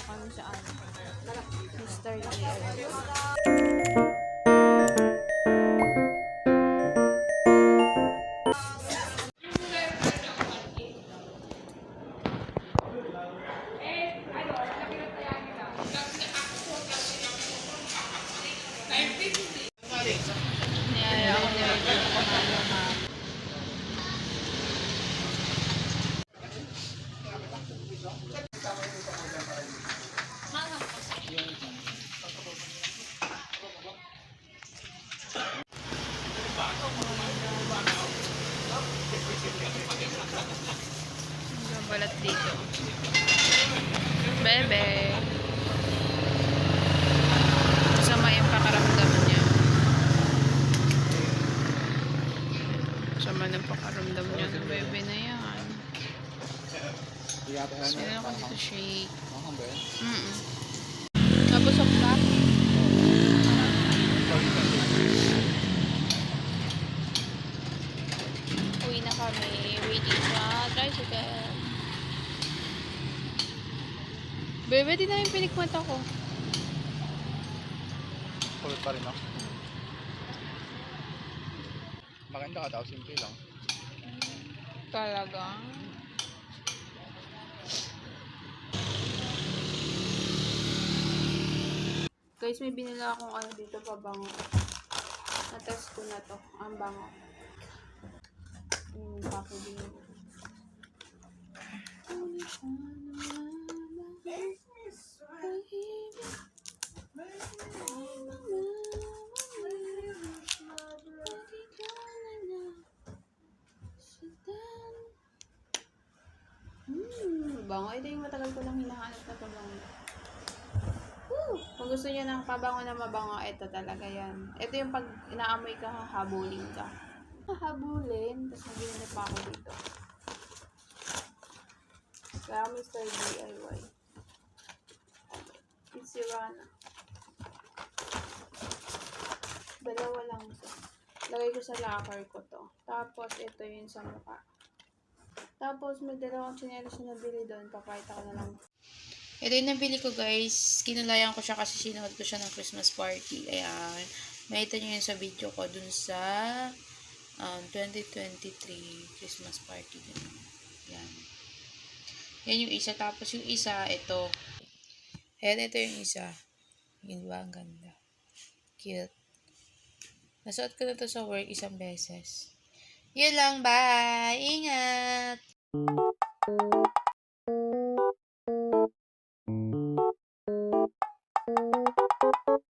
Ano siya, Mr. DIY. Niyaya ako ni Roger na kumano ha. Ang balat dito. Bebe. Masama yung pakaramdam niya. Sama ng pakaramdam niya ng bebe na yan. Sino ako dito shake. Nabusok ka? Uwi na kami. Waiting sa tricycle. Bebe, di na yung pinikmata ko. Kulot pa rin ako. Maganda ka daw, simple lang. Talaga? Guys, may binila akong ano dito pabango. Na-test ko na to. Ang bango. Yung packaging. Bango. Ito yung matagal ko lang hinahanap na pabango. Kung gusto niyo ng pabango na mabango, ito talaga yan. Ito yung pag inaamoy ka, hahabulin ka. Hahabulin. Tapos nagbili pa ako dito. Kaya Mr. DIY. Isira na. Dalawa lang ito. Lagay ko sa locker ko to. Tapos ito yung sa mukha. Tapos may dalawang tsinelas na nabili doon. Papakita ko na lang. Ito yung nabili ko guys. Kinulayan ko siya kasi sinuot ko siya ng Christmas party. Ayan. Makita nyo yun sa video ko dun sa 2023 Christmas party. Ayan. Yan yung isa. Tapos yung isa, ito. Ayan, ito yung isa. Yun ba? Ang ganda. Cute. Nasuot ko na to sa work isang beses. Yun lang. Bye! Ingat!